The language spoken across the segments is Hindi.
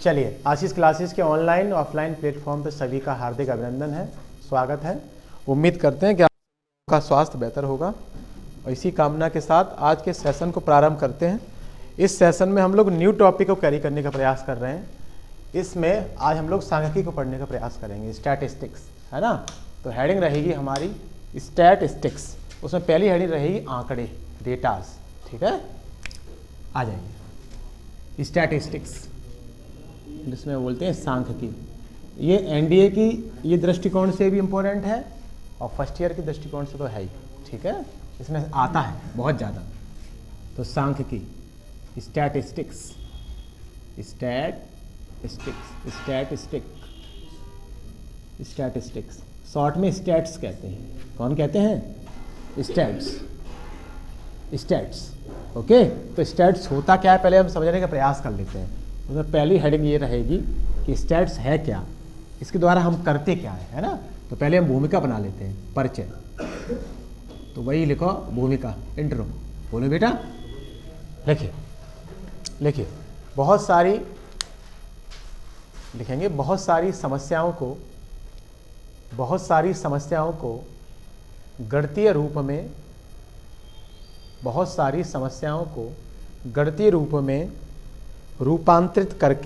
चलिए, आशीष क्लासेस के ऑनलाइन ऑफलाइन प्लेटफॉर्म पर सभी का हार्दिक अभिनंदन है, स्वागत है। उम्मीद करते हैं कि आपका स्वास्थ्य बेहतर होगा और इसी कामना के साथ आज के सेशन को प्रारंभ करते हैं। इस सेशन में हम लोग न्यू टॉपिक को कैरी करने का प्रयास कर रहे हैं। इसमें आज हम लोग सांख्यिकी को पढ़ने का प्रयास करेंगे, स्टैटिस्टिक्स, है ना। तो हेडिंग रहेगी हमारी स्टैटिस्टिक्स, उसमें पहली हेडिंग रहेगी आंकड़े, डेटास, ठीक है। आ जाइए, स्टैटिस्टिक्स जिसमें बोलते हैं सांख्यिकी। ये एनडीए की ये दृष्टिकोण से भी इम्पोर्टेंट है और फर्स्ट ईयर की दृष्टिकोण से तो है ही, ठीक है। इसमें आता है बहुत ज़्यादा। तो सांख्यिकी, स्टैटिस्टिक्स, स्टैटिस्टिक्स शॉर्ट में स्टैट्स कहते हैं। कौन कहते हैं? स्टैट्स। ओके, तो स्टैट्स होता क्या है पहले हम समझने का प्रयास कर लेते हैं। उसमें पहली हेडिंग ये रहेगी कि स्टैट्स है क्या, इसके द्वारा हम करते क्या है ना। तो पहले हम भूमिका बना लेते हैं, परिचय। तो वही लिखो, भूमिका, इंट्रो। बोलो बेटा, लिखिए। बहुत सारी लिखेंगे, बहुत सारी समस्याओं को गणितीय रूप में, बहुत सारी समस्याओं को गणितीय रूप में रूपांतरित करके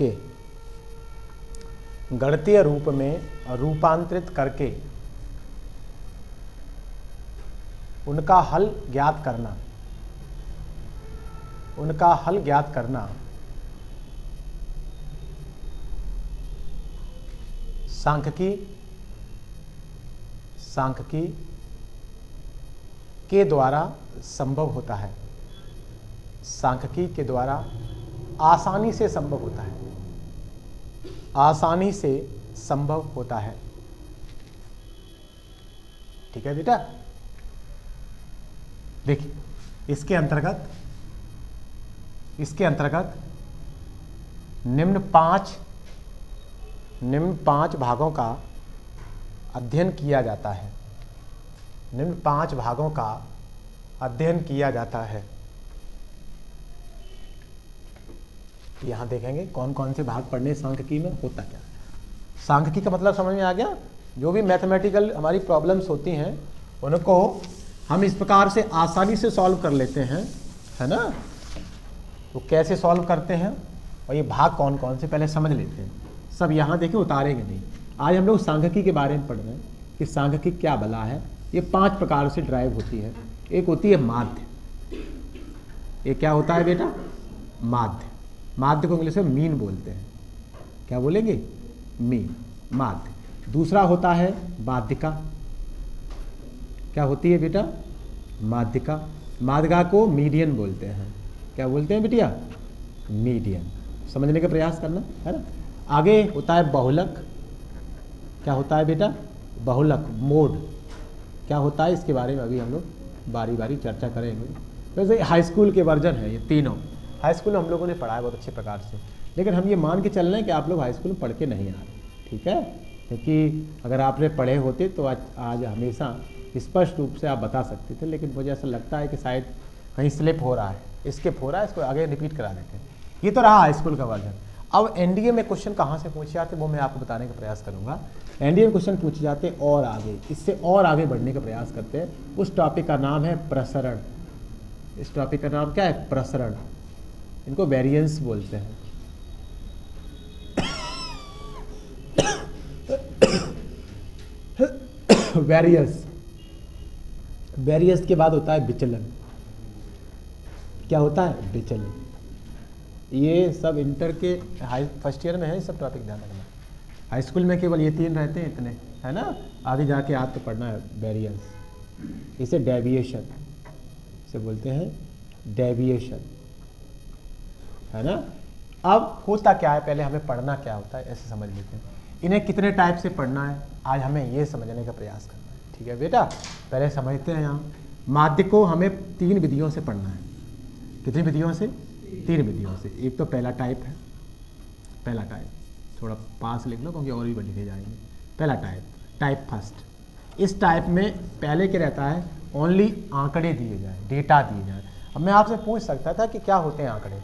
उनका हल ज्ञात करना सांख्यिकी के द्वारा संभव होता है। सांख्यिकी के द्वारा आसानी से संभव होता है, ठीक है बेटा। देखिए, इसके अंतर्गत निम्न पांच भागों का अध्ययन किया जाता है। यहाँ देखेंगे कौन कौन से भाग पढ़ने सांख्यिकी में होता क्या है। सांख्यिकी का मतलब समझ में आ गया। जो भी मैथमेटिकल हमारी प्रॉब्लम्स होती हैं उनको हम इस प्रकार से आसानी से सॉल्व कर लेते हैं, है ना। तो कैसे सॉल्व करते हैं और ये भाग कौन कौन से पहले समझ लेते हैं। सब यहाँ देखिए, उतारेंगे नहीं। आज हम लोग सांख्यिकी के बारे में पढ़ रहे हैं कि सांख्यिकी क्या भला है। ये 5 प्रकार से ड्राइव होती है। एक होती है माध्य। ये क्या होता है बेटा? माध्य को इंग्लिश में मीन बोलते हैं। क्या बोलेंगे? मीन, माध्य। दूसरा होता है माध्यिका। क्या होती है बेटा? माध्यिका को मीडियन बोलते हैं। क्या बोलते हैं बेटिया? मीडियन। समझने का प्रयास करना, है ना। आगे होता है बहुलक। क्या होता है बेटा? बहुलक, मोड। क्या होता है इसके बारे में अभी हम लोग बारी बारी चर्चा करेंगे। वैसे हाई स्कूल के वर्जन है ये तीनों। हाई स्कूल में हम लोगों ने पढ़ा है बहुत अच्छे प्रकार से, लेकिन हम ये मान के चल रहे हैं कि आप लोग हाई स्कूल में पढ़ के नहीं आ रहे, ठीक है। क्योंकि अगर आपने पढ़े होते तो आज हमेशा स्पष्ट रूप से आप बता सकते थे, लेकिन मुझे ऐसा लगता है कि शायद कहीं स्लिप हो रहा है, स्किप हो रहा है। इसको आगे रिपीट करा देते हैं। ये तो रहा हाई स्कूल का वर्जन। अब एनडीए में क्वेश्चन कहाँ से पूछे जाते वो मैं आपको बताने का प्रयास करूँगा। एनडीए में क्वेश्चन पूछे जाते और आगे, इससे और आगे बढ़ने का प्रयास करते हैं। उस टॉपिक का नाम है प्रसरण। इस टॉपिक का नाम क्या है? प्रसरण। इनको वेरिएंस बोलते हैं। वेरिएंस के बाद होता है विचलन। क्या होता है? विचलन। ये सब इंटर के फर्स्ट ईयर में है, सब टॉपिक ध्यान रखना। हाई स्कूल में केवल ये 3 रहते हैं, इतने, है ना। आगे जाके आपको पढ़ना है वेरिएंस। इसे डेविएशन से बोलते हैं, डेविएशन, है ना। अब होता क्या है, पहले हमें पढ़ना क्या होता है ऐसे समझ लेते हैं। इन्हें कितने टाइप से पढ़ना है आज हमें ये समझने का प्रयास करना है, ठीक है बेटा। पहले समझते हैं। यहाँ माध्य को हमें 3 विधियों से पढ़ना है। कितनी विधियों से? 3 विधियों से। एक तो पहला टाइप है। पहला टाइप थोड़ा पास लिख लो क्योंकि और भी लिखे जाएंगे। पहला टाइप फर्स्ट। इस टाइप में पहले क्या रहता है? ओनली आंकड़े दिए जाए, डेटा दिए जाए। अब मैं आपसे पूछ सकता था कि क्या होते हैं आंकड़े,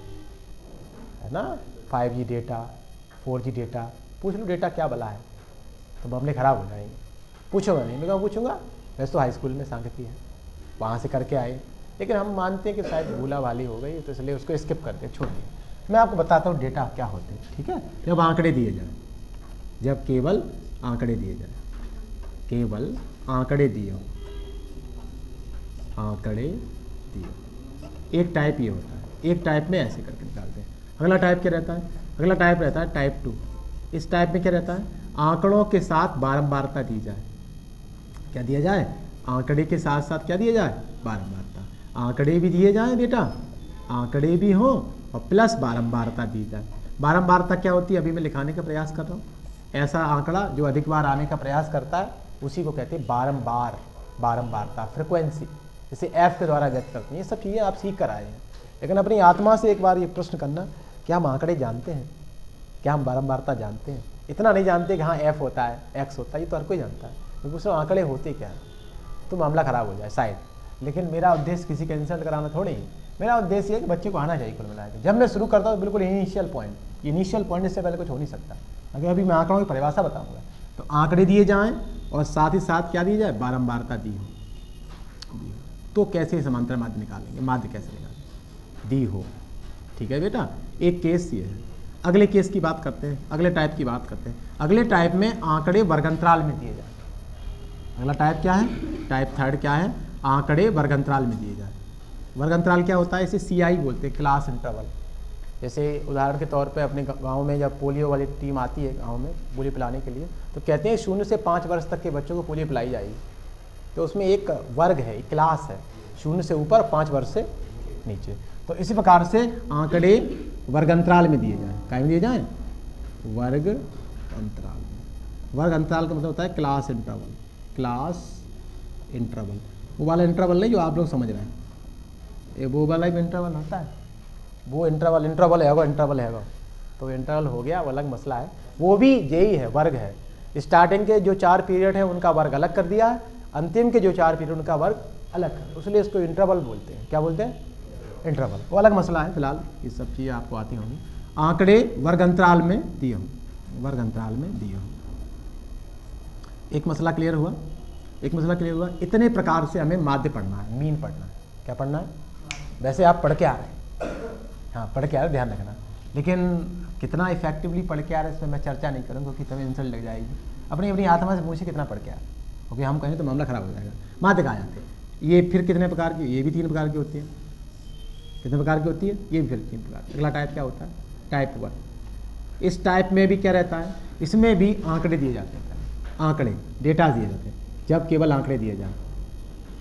है ना। 5G डेटा, 4G डेटा, पूछ लो डेटा क्या भला है, तो मामले ख़राब हो जाएंगे। पूछूंगा नहीं, मैं कहा पूछूंगा, वैसे तो हाई स्कूल में सांख्यिकी है, वहाँ से करके आए, लेकिन हम मानते हैं कि शायद भूला भाली हो गई, तो इसलिए उसको स्किप करते, छोड़िए। मैं आपको बताता हूँ डेटा क्या होते हैं, ठीक है। जब आंकड़े दिए जाए, जब केवल आंकड़े दिए जाए, केवल आंकड़े दिए हो, आंकड़े दिए, एक टाइप ये होता है, एक टाइप में ऐसे करके निकालते हैं। अगला टाइप क्या रहता है, अगला टाइप रहता है टाइप 2। इस टाइप में क्या रहता है, आंकड़ों के साथ बारंबारता दी जाए। क्या दिया जाए, आंकड़े के साथ साथ क्या दिया जाए, बारंबारता। आंकड़े भी दिए जाएं बेटा, आंकड़े भी हो और प्लस बारंबारता दी जाए। बारंबारता क्या होती है, अभी मैं लिखाने का प्रयास कर रहा हूँ। ऐसा आंकड़ा जो अधिक बार आने का प्रयास करता है उसी को कहते हैं बारंबार, बारंबारता, फ्रिक्वेंसी, जिसे एफ के द्वारा व्यक्त करते हैं। ये सब चीज़ें आप सीख कर आए हैं, लेकिन अपनी आत्मा से एक बार ये प्रश्न करना, क्या हम आंकड़े जानते हैं, क्या हम बारंबारता जानते हैं? इतना नहीं जानते कि हाँ एफ होता है, एक्स होता है, ये तो हर कोई जानता है, मैं पूछ रहा हूँ आंकड़े होते क्या है, तो मामला ख़राब हो जाए शायद। लेकिन मेरा उद्देश्य किसी का इंसल्ट कराना थोड़ी है, मेरा उद्देश्य है कि बच्चे को आना चाहिए कुल मिला के। जब मैं शुरू करता हूँ बिल्कुल इनिशियल पॉइंट, इससे पहले कुछ हो नहीं सकता। अगर अभी मैं आंकड़ों की परिभाषा बताऊँगा, तो आंकड़े दिए जाएँ और साथ ही साथ क्या दी जाए, बारंबारता दी हो। तो कैसे समांतर माध्य निकालेंगे, माध्य कैसे निकालेंगे, दी हो, ठीक है बेटा। एक केस ये है, अगले केस की बात करते हैं, अगले टाइप की बात करते हैं। अगले टाइप में आंकड़े वर्गंतराल में दिए जाए। अगला टाइप क्या है, टाइप थर्ड क्या है, आंकड़े वर्गंतराल में दिए जाए। वर्गंतराल क्या होता है, इसे CI बोलते हैं, क्लास इंटरवल। जैसे उदाहरण के तौर पे अपने गांव में जब पोलियो वाली टीम आती है गांव में पोलियो पिलाने के लिए, तो कहते हैं 0 से 5 वर्ष तक के बच्चों को पोलियो पिलाई जाएगी। तो उसमें एक वर्ग है, एक क्लास है, 0 से ऊपर, 5 वर्ष से नीचे। तो इसी प्रकार से आंकड़े वर्गंतराल में दिए जाएँ। क्या में दिए जाएँ, वर्ग अंतराल में। वर्ग अंतराल का मतलब होता है क्लास इंटरवल, क्लास इंटरवल। वो वाला इंटरवल नहीं जो आप लोग समझ रहे हैं, ये वो वाला ही इंटरवल होता है, वो इंटरवल है। तो इंटरवल हो गया, वो अलग मसला है, वो भी यही है, वर्ग है। स्टार्टिंग के जो 4 पीरियड है उनका वर्ग अलग कर दिया है, अंतिम के जो 4 पीरियड उनका वर्ग अलग कर, इसलिए इसको इंटरवल बोलते हैं। क्या बोलते हैं, इंटरवल। वो अलग मसला है, फिलहाल ये सब चीज़ें आपको आती होंगी। आंकड़े वर्ग अंतराल में दिए हों, वर्ग अंतराल में दिए हों। एक मसला क्लियर हुआ, एक मसला क्लियर हुआ। इतने प्रकार से हमें माध्य पढ़ना है, मीन पढ़ना है। क्या पढ़ना है, वैसे आप पढ़ के आ रहे हैं, हाँ पढ़ के आ रहे, ध्यान रखना। लेकिन कितना इफेक्टिवली पढ़ के आ रहे हैं इसमें मैं चर्चा नहीं करूँगा, क्योंकि तुम्हें इंसल्ट लग जाएगी। अपनी आत्मा से पूछे कितना पढ़ के आ रहे, क्योंकि हम कहें तो मामला ख़राब हो जाएगा। माध्य कहाँ जाते हैं, ये फिर कितने प्रकार की, ये भी 3 प्रकार की होती है। कितने प्रकार की होती है, ये भी फिर 3 प्रकार। अगला टाइप क्या होता है, टाइप 1। इस टाइप में भी क्या रहता है, इसमें भी आंकड़े दिए जाते हैं, आंकड़े, डेटा दिए जाते हैं। जब केवल आंकड़े दिए जाए,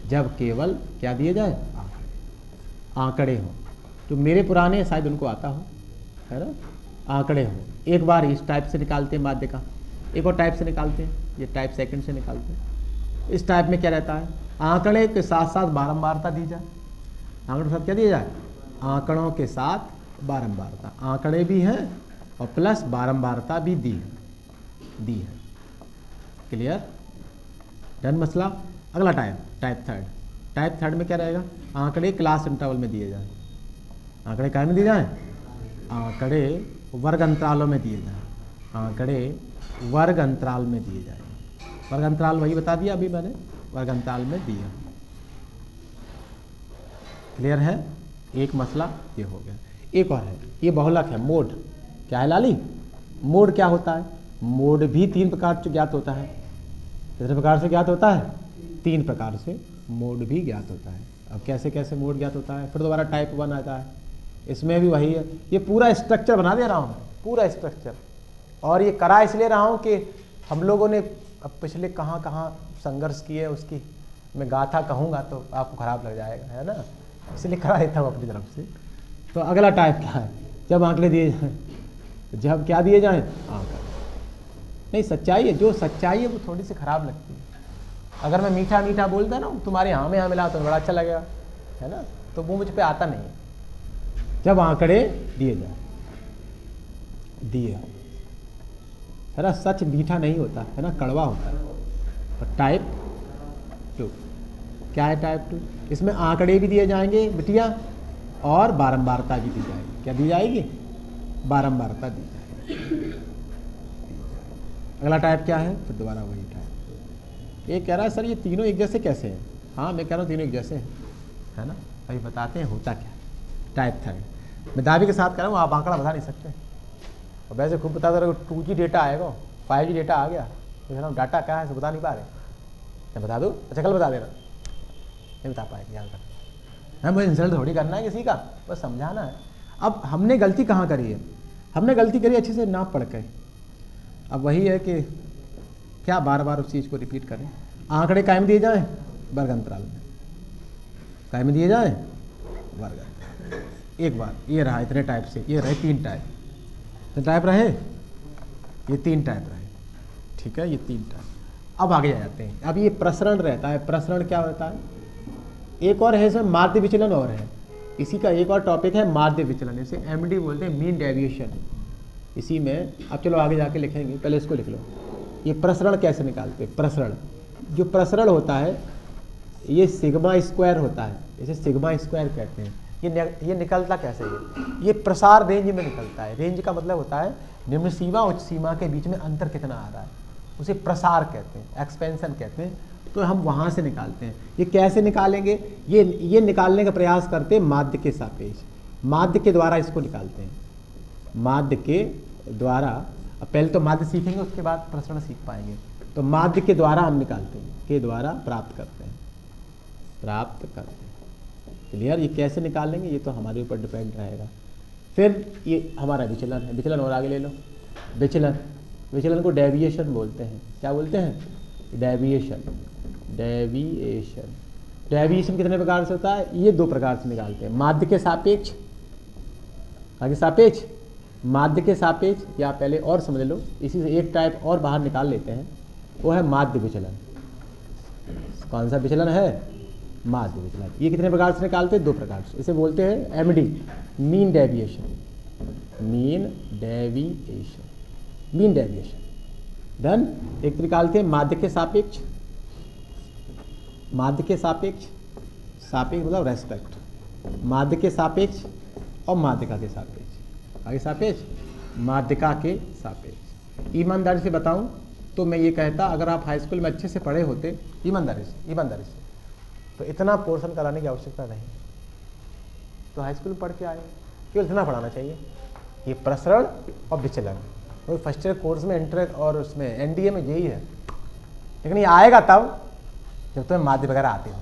जब केवल क्या दिए जाए, आंकड़े हो। तो मेरे पुराने शायद उनको आता हो, है ना, आंकड़े हो। एक बार इस टाइप से निकालते हैं माध्य का, एक और टाइप से निकालते हैं, ये टाइप सेकंड से निकालते हैं। इस टाइप में क्या रहता है, आंकड़े के साथ साथ बारंबारता दी जाए। आंकड़ों के साथ क्या दिया जाए, आंकड़ों के साथ बारंबारता। आंकड़े भी हैं और प्लस बारंबारता भी दी है। क्लियर, डन मसला। अगला type, type third. Type third में क्या रहेगा, आंकड़े क्लास इंटरवल में दिए जाए। आंकड़े क्या में दिए जाए, आंकड़े वर्ग अंतरालों में दिए जाए। आंकड़े वर्ग अंतराल में दिए जाए। वर्ग अंतराल वही बता दिया अभी मैंने, वर्ग अंतराल में दिया। क्लियर है, एक मसला ये हो गया। एक और है, ये बहुलक है, मोड। क्या है लाली, मोड क्या होता है, मोड भी 3 प्रकार से ज्ञात होता है। कितने प्रकार से ज्ञात होता है, 3 प्रकार से मोड भी ज्ञात होता है। अब कैसे कैसे मोड ज्ञात होता है, फिर दोबारा टाइप 1 आता है, इसमें भी वही है। ये पूरा स्ट्रक्चर बना दे रहा हूँ, पूरा स्ट्रक्चर। और ये करा इसलिए रहा हूँ कि हम लोगों ने अब पिछले कहाँ कहाँ संघर्ष किए, उसकी मैं गाथा कहूँगा तो आपको ख़राब लग जाएगा, है ना, इसलिए करा देता हूँ अपनी तरफ से। तो अगला टाइप क्या है, जब आंकड़े दिए जाएँ, जब क्या दिए जाएँ, आंकड़े। नहीं, सच्चाई है, जो सच्चाई है वो थोड़ी सी ख़राब लगती है। अगर मैं मीठा मीठा बोलता ना तुम्हारे यहाँ में यहाँ मिला तो बड़ा अच्छा लगेगा, है ना, तो वो मुझ पे आता नहीं है। जब आंकड़े दिए जाए, दिए हो, है ना, सच मीठा नहीं होता है ना, कड़वा होता है। और टाइप 2 क्या है, टाइप 2, इसमें आंकड़े भी दिए जाएंगे बिटिया और बारंबारता भी दी जाएगी। क्या दी जाएगी, बारंबारता दी जाएगी। अगला टाइप क्या है, फिर दोबारा वही टाइप। ये कह रहा है सर ये तीनों एक जैसे कैसे हैं, हाँ मैं कह रहा हूँ तीनों एक जैसे हैं, है ना। अभी बताते हैं होता क्या टाइप थर्ड। मैं दावे के साथ कह रहा हूँ, आप आंकड़ा बता नहीं सकते। और वैसे खूब बता दो 2G डेटा आएगा, 5G डेटा आ गया, तो हम डाटा क्या है बता नहीं पा रहे। मैं बता दूँ, अच्छा कल बता देना, नहीं बता पाएंगे याद रखना। मुझे इंसल्ट थोड़ी करना है किसी का, बस समझाना है। अब हमने गलती कहाँ करी है, हमने गलती करी अच्छे से ना पढ़ के। अब वही है कि क्या बार बार उस चीज़ को रिपीट करें। आंकड़े कायम दिए जाएं वर्ग अंतराल में, कायम दिए जाएं वर्ग अंतराल। एक बार ये रहा इतने टाइप से, ये रहे 3 टाइप, तो टाइप रहे ये 3 टाइप रहे, ठीक है, ये 3 टाइप। अब आगे आ जाते हैं। अब ये प्रसरण रहता है, प्रसरण क्या होता है, एक और है इसमें माध्य विचलन और है, इसी का एक और टॉपिक है माध्य विचलन, इसे MD बोलते हैं, मीन डेविएशन। इसी में अब चलो आगे जाके लिखेंगे, पहले इसको लिख लो। ये प्रसरण कैसे निकालते हैं, प्रसरण, जो प्रसरण होता है ये सिग्मा स्क्वायर होता है, इसे सिग्मा स्क्वायर कहते हैं। ये निकलता कैसे है, ये प्रसार रेंज में निकलता है। रेंज का मतलब होता है निम्न सीमा उच्च सीमा के बीच में अंतर कितना आ रहा है, उसे प्रसार कहते हैं, एक्सपेंशन कहते हैं। तो हम वहाँ से निकालते हैं। ये कैसे निकालेंगे, ये निकालने का प्रयास करते हैं माध्य के सापेक्ष, माध्य के द्वारा इसको निकालते हैं, माध्य के द्वारा। अब पहले तो माध्य सीखेंगे, उसके बाद प्रसरण सीख पाएंगे। तो माध्य के द्वारा हम निकालते हैं, के द्वारा प्राप्त करते हैं, प्राप्त करते हैं। क्लियर, ये कैसे निकालेंगे ये तो हमारे ऊपर डिपेंड रहेगा। फिर ये हमारा विचलन है, विचलन और आगे ले लो। विचलन, विचलन को डेविएशन बोलते हैं। क्या बोलते हैं, डेविएशन। डेविएशन, डेविएशन कितने प्रकार से होता है, ये 2 प्रकार से निकालते हैं, माध्य के सापेक्ष, आगे सापेक्ष, माध्य के सापेक्ष, या पहले और समझ लो, इसी से एक टाइप और बाहर निकाल लेते हैं, वो है माध्य विचलन। कौन सा विचलन है, माध्य विचलन। ये कितने प्रकार से निकालते हैं, 2 प्रकार से। इसे बोलते हैं MD, mean deviation, mean deviation, mean deviation. Done. एक निकालते हैं माध्य के सापेक्ष, माध्य के सापेक्ष, सापेक्ष मतलब रेस्पेक्ट, माध्यिका के सापेक्ष और माध्यिका के सापेक्ष, आगे सापेक्ष, माध्यिका के सापेक्ष। ईमानदारी से बताऊं तो मैं ये कहता, अगर आप हाई स्कूल में अच्छे से पढ़े होते, ईमानदारी से, तो इतना पोर्शन कराने की आवश्यकता नहीं। तो हाई स्कूल में पढ़ के आए, केवल इतना पढ़ाना चाहिए, ये प्रसरण और विचलन। तो फर्स्ट ईयर कोर्स में इंटर और उसमें NDA में यही है, लेकिन ये आएगा तब जब तुम्हें माध्य वगैरह आते हो,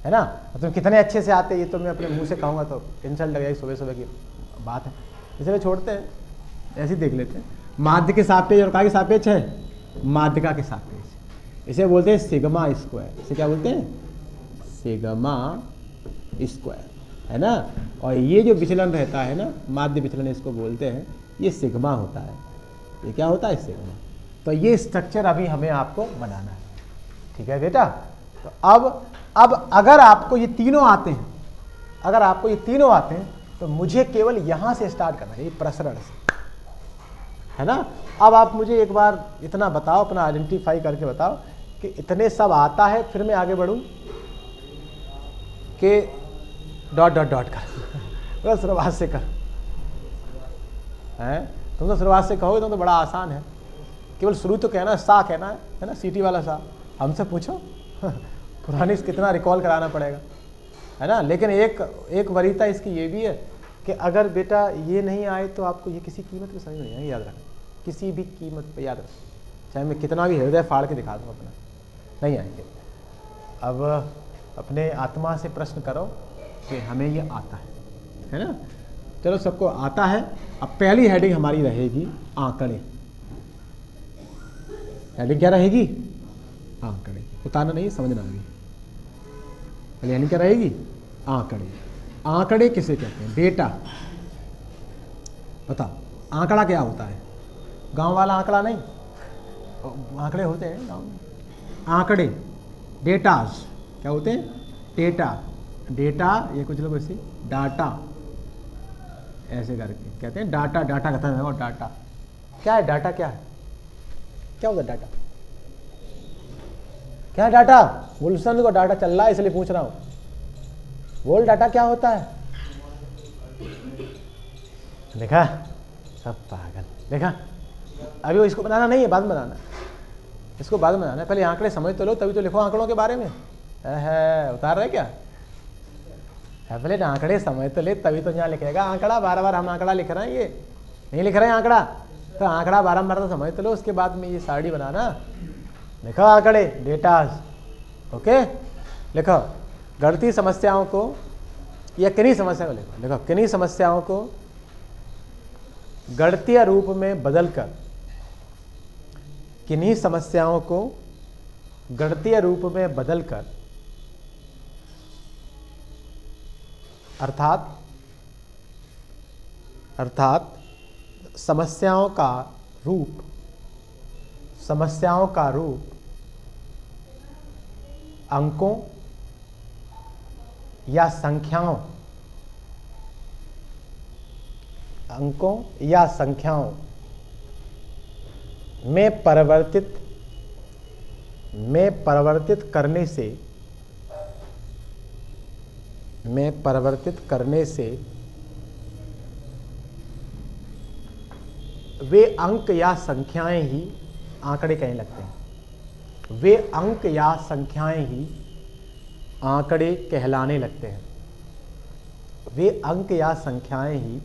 है ना। तुम कितने अच्छे से आते, ये तो मैं अपने मुंह से कहूँगा तो इंसल्ट लगेगी, सुबह सुबह की बात है, इसलिए छोड़ते हैं, ऐसे ही देख लेते हैं। माध्य के सापेक्ष और का के सापेक्ष है, माध्यिका के सापेक्ष। इसे बोलते हैं सिग्मा स्क्वायर। इसे क्या बोलते हैं, सिग्मा स्क्वायर, है ना। और ये जो विचलन रहता है ना, माध्य विचलन इसको बोलते हैं, ये सिग्मा होता है। ये क्या होता है, सिग्मा। तो ये स्ट्रक्चर अभी हमें आपको बनाना है, ठीक है बेटा। तो अब अगर आपको ये तीनों आते हैं, अगर आपको ये तीनों आते हैं तो मुझे केवल यहाँ से स्टार्ट करना है, ये प्रसरण से, है ना। अब आप मुझे एक बार इतना बताओ, अपना आइडेंटिफाई करके बताओ कि इतने सब आता है, फिर मैं आगे बढ़ूँ कि डॉट डॉट डॉट कर बस शुरुआत से कर, है। तुम तो शुरुआत से कहोगे तो बड़ा आसान है, केवल शुरू तो कहना, सा कहना है ना, सीटी वाला सा। हमसे पूछो पुरानी कितना रिकॉल कराना पड़ेगा, है ना। लेकिन एक वरीयता इसकी ये भी है कि अगर बेटा ये नहीं आए तो आपको ये किसी कीमत पे समझ नहीं आएगी, याद रखना, किसी भी कीमत पे याद रखना, चाहे मैं कितना भी हृदय फाड़ के दिखा दूँ अपना, नहीं आएंगे। अब अपने आत्मा से प्रश्न करो कि हमें ये आता है ना। चलो सबको आता है। अब पहली हेडिंग हमारी रहेगी आंकड़े। हेडिंग क्या रहेगी, आंकड़े। उतारना नहीं, समझना भी। पहली हेडिंग क्या रहेगी, आंकड़े। आंकड़े किसे कहते हैं, डेटा। बताओ आंकड़ा क्या होता है, गांव वाला आंकड़ा नहीं, आंकड़े होते हैं गांव में। आंकड़े, डेटास क्या होते हैं, डेटा। डेटा ये कुछ लोग ऐसे डाटा ऐसे करके कहते हैं, डाटा, डाटा खत्म है और डाटा क्या है, डाटा क्या है, क्या होता है डाटा, क्या है डाटा। गुलशन को डाटा चल रहा है इसलिए पूछ रहा हूं, बोल डाटा क्या होता है। देखा सब पागल, देखा अभी वो इसको बनाना नहीं है, बाद में बनाना है, इसको बाद में बनाना है, पहले आंकड़े समझ तो लो तभी तो लिखो आंकड़ों के बारे में। है उतार रहे क्या? पहले आंकड़े समझ तो ले तभी तो यहाँ लिखेगा आंकड़ा। बार बार हम आंकड़ा लिख रहे हैं, ये नहीं लिख रहे हैं आंकड़ा, तो आंकड़ा बारम्बार तो समझ तो लो, उसके बाद में ये साड़ी बनाना। लिखो आंकड़े, डेटाज, ओके। लिखो गणितीय समस्याओं को या किन्हीं समस्याओं को लिखो, लिखो किन्हीं समस्याओं को गणितीय रूप में बदलकर, किन्हीं समस्याओं को गणितीय रूप में बदलकर, अर्थात समस्याओं का रूप अंकों या संख्याओं में परिवर्तित करने से वे अंक या संख्याएं ही आंकड़े कहने लगते हैं। वे अंक या संख्याएं ही आंकड़े कहलाने लगते हैं। वे अंक या संख्याएं ही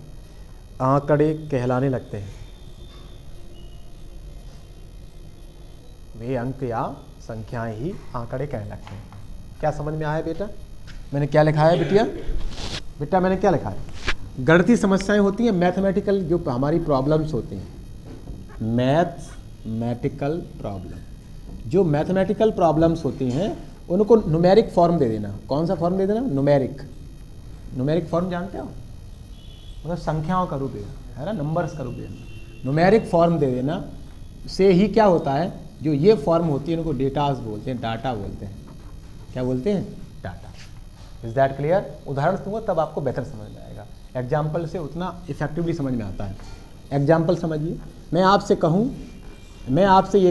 आंकड़े कहलाने लगते हैं। वे अंक या संख्याएं ही आंकड़े कहने लगते हैं। क्या समझ में आया बेटा? मैंने क्या लिखा है बिटिया? बेटा मैंने क्या लिखा है? गणितीय समस्याएं होती हैं, मैथमेटिकल जो हमारी प्रॉब्लम्स होती हैं, मैथमेटिकल प्रॉब्लम, जो मैथमेटिकल प्रॉब्लम्स होती हैं उनको न्यूमेरिक फॉर्म दे देना। कौन सा फॉर्म दे देना? न्यूमेरिक फॉर्म जानते हो? मतलब संख्याओं का रूप देना, है ना, नंबर्स का रूप देना, न्यूमेरिक फॉर्म दे देना से ही क्या होता है, जो ये फॉर्म होती है उनको डेटास बोलते हैं, डाटा बोलते हैं। क्या बोलते हैं? डाटा। Is that clear? उदाहरण दूंगा तब आपको बेहतर समझ में आएगा, एग्जाम्पल से उतना इफेक्टिवली समझ में आता है। एग्जाम्पल समझिए, मैं आपसे ये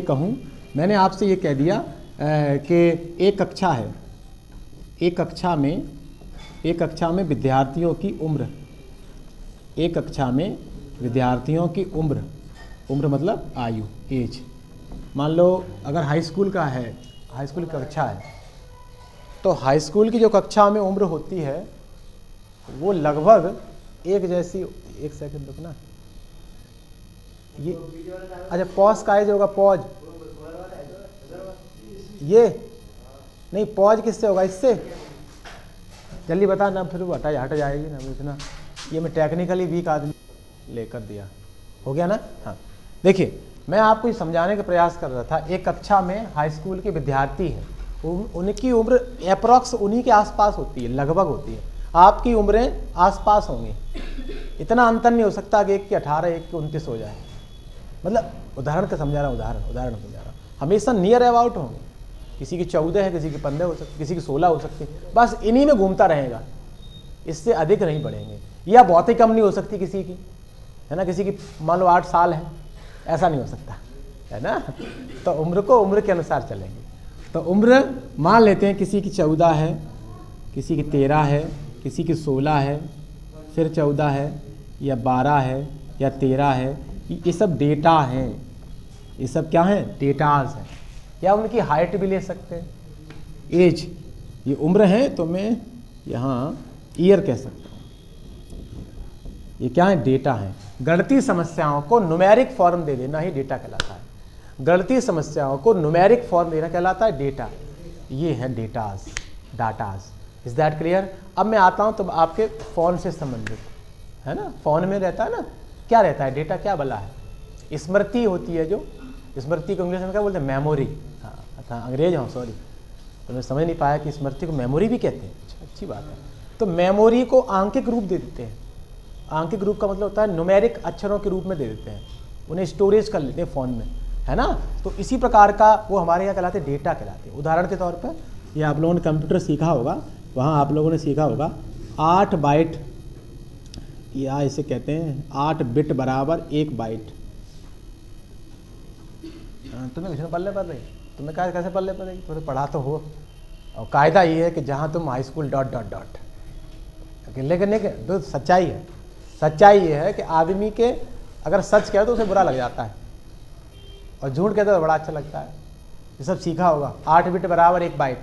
कहूँ, मैंने आपसे ये कह दिया कि एक कक्षा है, एक कक्षा में विद्यार्थियों की उम्र, एक कक्षा में विद्यार्थियों की उम्र मतलब आयु, एज, मान लो अगर हाई स्कूल का है, हाई स्कूल की कक्षा है, तो हाई स्कूल की जो कक्षा में उम्र होती है वो लगभग एक जैसी, एक सेकंड रुकना, ये अच्छा पॉज का एज होगा, पॉज, ये नहीं, पॉज किससे होगा? इससे। जल्दी बता ना, फिर वो हट जाएगी ना इतना, ये मैं टेक्निकली वीक आदमी लेकर दिया, हो गया ना? हाँ देखिए, मैं आपको ये समझाने का प्रयास कर रहा था, एक कक्षा में हाई स्कूल के विद्यार्थी हैं, उनकी उम्र अप्रॉक्स उन्हीं के आसपास होती है, लगभग होती है, आपकी उम्रें आसपास होंगी, इतना अंतर नहीं हो सकता कि एक की 18 एक की 29 हो जाए। मतलब उदाहरण का समझा रहा हूँ, उदाहरण समझा रहा हूँ, हमेशा नियर अबाउट होंगे, किसी की 14 है, किसी की 15 हो सकती, किसी की 16 हो सकती, बस इन्हीं में घूमता रहेगा, इससे अधिक नहीं बढ़ेंगे, या बहुत ही कम नहीं हो सकती किसी की, है ना, किसी की मान लो 8 साल है, ऐसा नहीं हो सकता, है ना। तो उम्र को उम्र के अनुसार चलेंगे। तो उम्र मान लेते हैं किसी की 14 है, किसी की 13 है, किसी की 16 है, फिर 14 है, या 12 है, या 13 है, ये सब डेटा हैं, ये सब क्या हैं? डेटाज हैं। या उनकी हाइट भी ले सकते हैं, एज, ये उम्र है तो मैं यहाँ ईयर कह सकता हूँ, ये क्या है? डेटा है। गणितीय समस्याओं को न्यूमेरिक फॉर्म दे देना ही डेटा कहलाता है। गणितीय समस्याओं को न्यूमेरिक फॉर्म देना कहलाता है डेटा। ये है datas, datas. Is that clear? अब मैं आता हूँ तो आपके फ़ोन से संबंधित, है ना, फ़ोन में रहता है ना, क्या रहता है? डेटा क्या बला है? स्मृति होती है, जो स्मृति को इंग्लिश में क्या बोलते हैं? मेमोरी। हाँ अच्छा, अंग्रेज हूँ, सॉरी, तो मैं समझ नहीं पाया कि स्मृति को मेमोरी भी कहते हैं। अच्छी बात है। तो मेमोरी को आंकिक रूप दे देते हैं। आंकिक रूप का मतलब होता है न्यूमेरिक अक्षरों के रूप में दे देते हैं, उन्हें स्टोरेज कर लेते हैं फ़ोन में, है ना। तो इसी प्रकार का वो हमारे यहाँ कहलाते हैं, डेटा कहलाते हैं। उदाहरण के तौर पर ये आप लोगों ने कंप्यूटर सीखा होगा, वहाँ आप लोगों ने सीखा होगा 8 बाइट, या इसे कहते हैं 8 बिट बराबर 1 बाइट। तुम्हें किसने पढ़ने पड़ रही? तुम्हें कैसे पढ़ने पड़ रही? तुम्हें पढ़ा तो हो। और कायदा ये है कि जहाँ तुम हाई स्कूल ... लेकिन तो सच्चाई है, सच्चाई ये है कि आदमी के अगर सच कहे तो उसे बुरा लग जाता है। और झूठ कहते तो बड़ा अच्छा लगता है। ये सब सीखा होगा। 8 बिट बराबर 1 बाइट,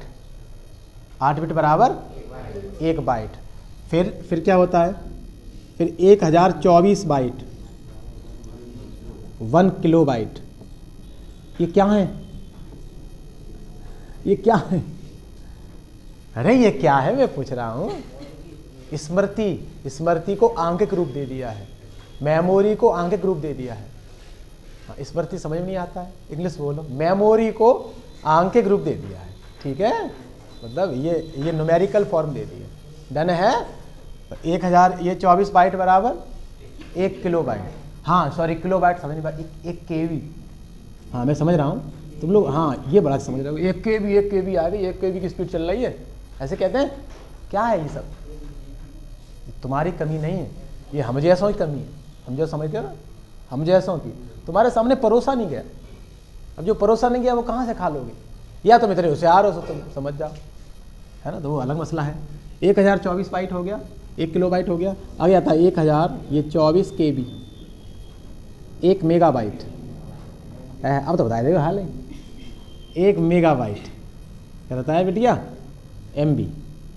8 बिट बराबर 1 बाइट। फिर क्या होता है, फिर 1024 बाइट 1 किलो बाइट। ये क्या है, ये क्या है? अरे ये क्या है मैं पूछ रहा हूं। स्मृति को आंकिक रूप दे दिया है, मेमोरी को आंकिक रूप दे दिया है। स्मृति समझ में नहीं आता है, इंग्लिश बोलो। मेमोरी को आंकिक रूप दे दिया है, ठीक है, मतलब ये न्यूमेरिकल फॉर्म दे दिया। डन है। 1024 बाइट बराबर 1 किलो बाइट। हाँ सॉरी, किलो बाइट समझ नहीं पाया, 1 केबी। हाँ मैं समझ रहा हूँ, तुम लोग हाँ ये बड़ा समझ रहे हो। 1 केबी आ गई, 1 केबी की स्पीड चल रही है, ऐसे कहते हैं। क्या है ये सब? तुम्हारी कमी नहीं है, ये हम जैसों की कमी है। हम जो समझते हो ना, हम जैसों की। तुम्हारे सामने परोसा नहीं गया, अब जो परोसा नहीं गया वो कहाँ से खा लोगे? या तुम इतने होशियार हो तो तुम समझ जाओ, है ना, तो वो अलग मसला है। 1024 बाइट हो गया, 1 किलो बाइट हो गया। आगे आता है 1024 केबी, 1 मेगा बाइट। अब तो बता देगा हाल है। 1 मेगा बाइट क्या होता है बेटिया? MB।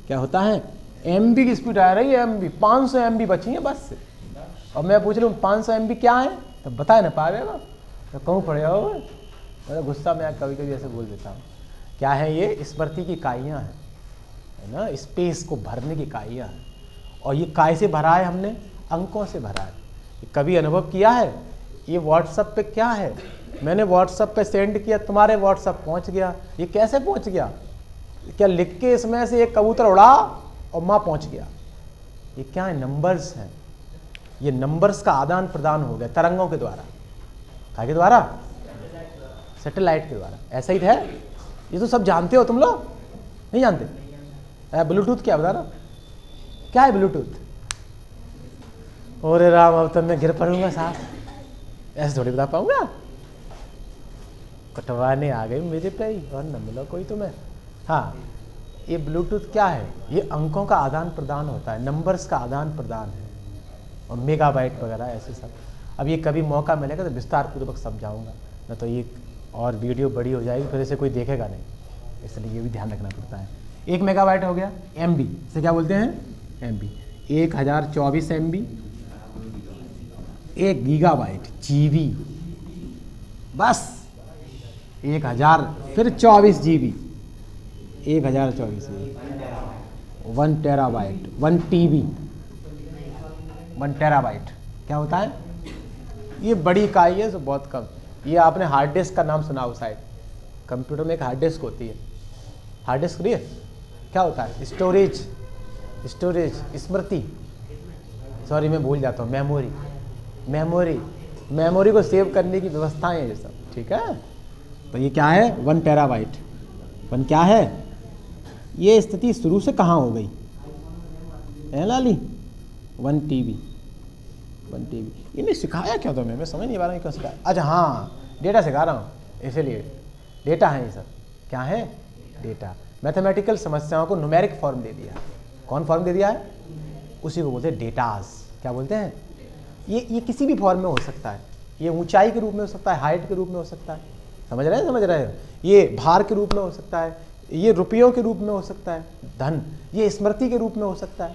क्या होता है? MB की स्पीड आ रही है, MB 500 MB बची है बस से। और मैं पूछ रहा हूँ 500 MB क्या है, तो बता ना पाएगा तो कहूँ पड़े हो। मैं गुस्सा में कभी कभी ऐसे बोल देता हूँ। क्या है ये? स्मृति की इकाइयाँ हैं, है ना, स्पेस को भरने की इकाइयाँ हैं। और ये काय से भरा है? हमने अंकों से भरा है। कभी अनुभव किया है? ये व्हाट्सएप पे क्या है, मैंने व्हाट्सएप पे सेंड किया, तुम्हारे व्हाट्सएप पहुँच गया। ये कैसे पहुँच गया? क्या लिख के इसमें से एक कबूतर उड़ा और माँ पहुँच गया? ये क्या है? नंबर्स हैं। ये नंबर्स का आदान प्रदान हो गया तरंगों के द्वारा। क्या के द्वारा? सैटेलाइट के द्वारा। ऐसा ही है। ये तो सब जानते हो तुम लोग, नहीं जानते? ब्लूटूथ क्या बता रहा? क्या है ब्लूटूथ? ओरे राम, अब तो मैं गिर पड़ूंगा साहब, ऐसे थोड़ी बता पाऊंगा। कटवाने आ गई मेरे पे ही, और न मिलो कोई तुम्हें। हाँ, ये ब्लूटूथ क्या है? ये अंकों का आदान प्रदान होता है, नंबर्स का आदान प्रदान है, और मेगाबाइट वगैरह ऐसे सब। अब ये कभी मौका मिलेगा तो विस्तार पूर्वक समझाऊंगा, न तो ये और वीडियो बड़ी हो जाएगी, फिर इसे कोई देखेगा नहीं, इसलिए ये भी ध्यान रखना पड़ता है। 1 मेगाबाइट हो गया। MB से क्या बोलते हैं? MB। 1024 MB। 1 गीगाबाइट GB, बस 1000, फिर 24 GB, 1024 1 टेराबाइट, 1 TB, 1 टेराबाइट क्या होता है? ये बड़ी इकाई है, तो बहुत कम। ये आपने हार्ड डिस्क का नाम सुना हो शायद। कंप्यूटर में एक हार्ड डिस्क होती है। हार्ड डिस्क नहीं है, क्या होता है? स्टोरेज, स्मृति, सॉरी मैं भूल जाता हूँ, मेमोरी को सेव करने की व्यवस्थाएं हैं ये सब, ठीक है। तो ये क्या है? 1 टेराबाइट। 1 क्या है? ये स्थिति शुरू से कहाँ हो गई है लाली? 1 TB, 1 TB। इन्हें सिखाया क्या तुम्हें? मैं समझ नहीं पा रहा हूँ क्यों सिखाया। अच्छा हाँ, डेटा सिखा रहा हूँ, इसलिए डेटा है ये सब। क्या है? डेटा। मैथमेटिकल समस्याओं को न्यूमेरिक फॉर्म दे दिया। कौन फॉर्म दे दिया है? उसी को बोलते हैं डेटाज। क्या बोलते हैं? ये किसी भी फॉर्म में हो सकता है। ये ऊंचाई के रूप में हो सकता है, हाइट के रूप में हो सकता है, समझ रहे हो? ये भार के रूप में हो सकता है, ये रुपयों के रूप में हो सकता है, धन, ये स्मृति के रूप में हो सकता है।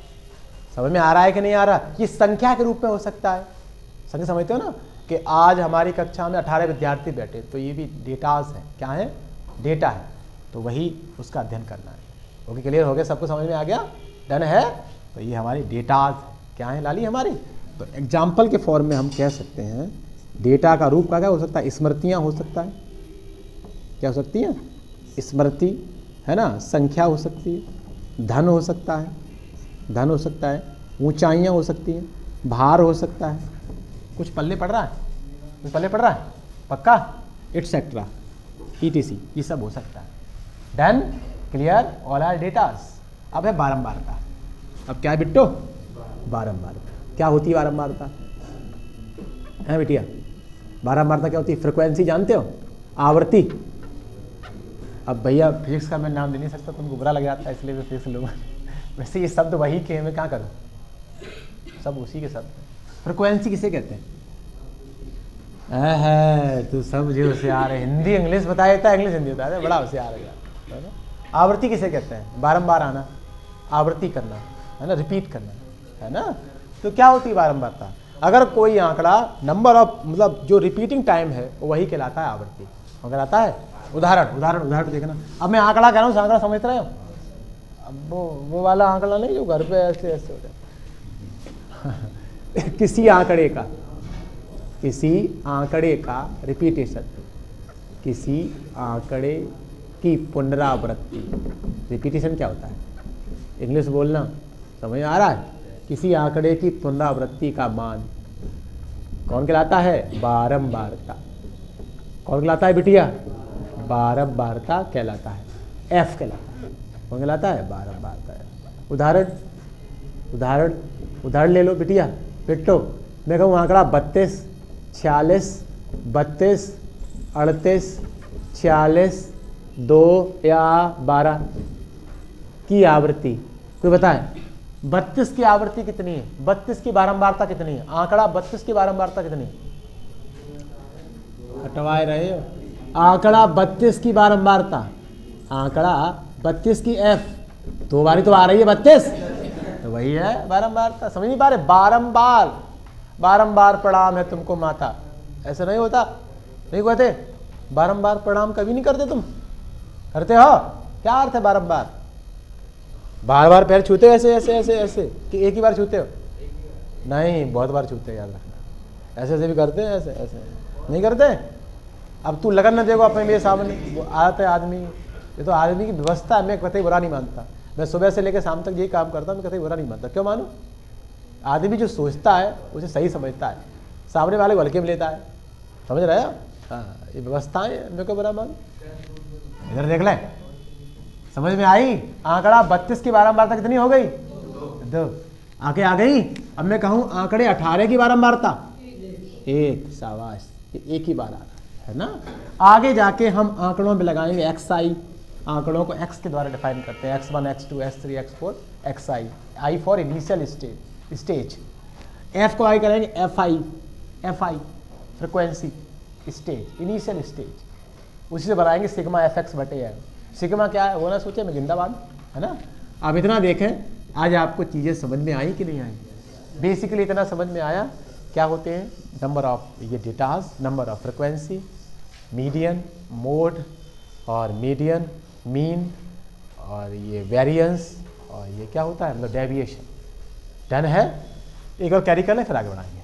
समझ में आ रहा है कि नहीं आ रहा? ये संख्या के रूप में हो सकता है। संख्या समझते हो ना, कि आज हमारी कक्षा में 18 विद्यार्थी बैठे, तो ये भी डेटाज है। क्या है? डेटा है। तो वही उसका अध्ययन करना है। ओके, क्लियर हो गया? सबको समझ में आ गया? डन है। तो ये हमारी डेटाज क्या है लाली हमारी? तो एग्जाम्पल के फॉर्म में हम कह सकते हैं डेटा का रूप का क्या हो सकता है? स्मृतियाँ हो सकता है। क्या हो सकती है? स्मृति, है ना, संख्या हो सकती है, धन हो सकता है, ऊंचाइयाँ हो सकती हैं, भार हो सकता है। कुछ पल्ले पड़ रहा है? पक्का? एटसेट्रा, ETC, ये सब हो सकता है। Done, clear, all are datas. अब है बारंबारता। अब क्या है बिट्टो? बारंबारता। क्या होती है बारंबारता? है बेटिया, बारंबारता क्या होती है? फ्रिक्वेंसी जानते हो? आवृत्ति। अब भैया फिजिक्स का मैं नाम दे नहीं सकता, तुमको बुरा लग जाता है, इसलिए मैं फिजिक्स लूँगा। वैसे ये शब्द वही के, मैं क्या करूँ, सब उसी के शब्द। फ्रिक्वेंसी किसे कहते हैं? है तू सब मुझे होशियार है, हिंदी इंग्लिश बता देता है, इंग्लिश हिंदी बता देता है, बड़ा होशियार है यार, है ना। आवृत्ति किसे कहते हैं? बारंबार आना, आवृत्ति करना, है ना, रिपीट करना, है ना। तो क्या होती है बारंबारता? अगर कोई आंकड़ा नंबर ऑफ मतलब जो रिपीटिंग टाइम है वही कहलाता है आवृत्ति। वो कहलाता है उदाहरण, उदाहरण उदाहरण देखना। अब मैं आंकड़ा कह रहा हूँ, आंकड़ा समझ रहे हो? अब वो वाला आंकड़ा नहीं जो घर पे ऐसे ऐसे हो जाए किसी आंकड़े का, किसी आंकड़े का रिपीटेशन, किसी आंकड़े की पुनरावृत्ति। रिपीटेशन क्या होता है? इंग्लिश बोलना समझ आ रहा है? किसी आंकड़े की पुनरावृत्ति का मान कौन कहलाता है? बारंबारता। कौन कहलाता है बिटिया? बारंबारता कहलाता है, एफ कहलाता है। कौन कहलाता है? बारंबारता है। उदाहरण उदाहरण उदाहरण ले लो बिटिया, पिट्टो। मैं कहूँ आंकड़ा 32, 46, 32, 38, 46, 2 या 12 की आवृत्ति कोई बताए? 32 की आवृत्ति कितनी है? 32 की बारंबारता कितनी है? आंकड़ा 32 की बारंबारता कितनी है? हटवाए रहे हो। आंकड़ा 32 की बारंबारता, आंकड़ा 32 की एफ, 2 बारी तो आ रही है 32, तो वही है बारंबारता। समझ नहीं पा रहे? बारंबार, बारंबार प्रणाम है तुमको माता, ऐसा नहीं होता, नहीं कहते? बारंबार प्रणाम कभी नहीं करते तुम? करते हो? क्या अर्थ है बारंबार? बार बार पैर छूते हो ऐसे ऐसे ऐसे ऐसे कि एक ही बार छूते हो? नहीं, बहुत बार छूते, याद रखना। ऐसे ऐसे भी करते हैं, ऐसे ऐसे नहीं करते? अब तू लगन न देखो अपने लिए सामने, वो आता है आदमी, ये तो आदमी की व्यवस्था है। मैं कतई बुरा नहीं मानता, मैं सुबह से लेकर शाम तक यही काम करता हूँ, मैं कतई बुरा नहीं मानता। क्यों मानूँ? आदमी जो सोचता है उसे सही समझता है, सामने वाले को हल्के में लेता है। समझ रहे हो? हाँ, ये व्यवस्थाएं मेरे को बुरा मानो। इधर देख ले, समझ में आई? आंकड़ा 32 की बारंबारता कितनी हो गई? 2। आंखें आ गई? अब मैं कहूँ आंकड़े 18 की बारंबारता 1, शाबाश, एक ही बार आ रहा है ना। आगे जाके हम आंकड़ों में लगाएंगे XI, आंकड़ों को X के द्वारा डिफाइन करते हैं, X1, X2, X3, X4, XI, I for initial stage. F को I करेंगे FI, frequency stage, initial stage. उसी से बनाएंगे सिग्मा FX बटे M। सिग्मा क्या है वो ना सोचे, मैं जिंदाबाद, है ना। अब इतना देखें, आज आपको चीज़ें समझ में आई कि नहीं आई? बेसिकली इतना समझ में आया क्या होते हैं? नंबर ऑफ ये datas, number of frequency, median, mode और मीडियन, मीन, और ये वेरिएंस, और ये क्या होता है मतलब डेविएशन। डन है? एक और कैरी कर लें फिर आगे बढ़ाएंगे।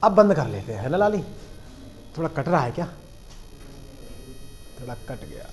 अब बंद कर लेते हैं, है ना लाली? थोड़ा कट रहा है क्या? थोड़ा कट गया।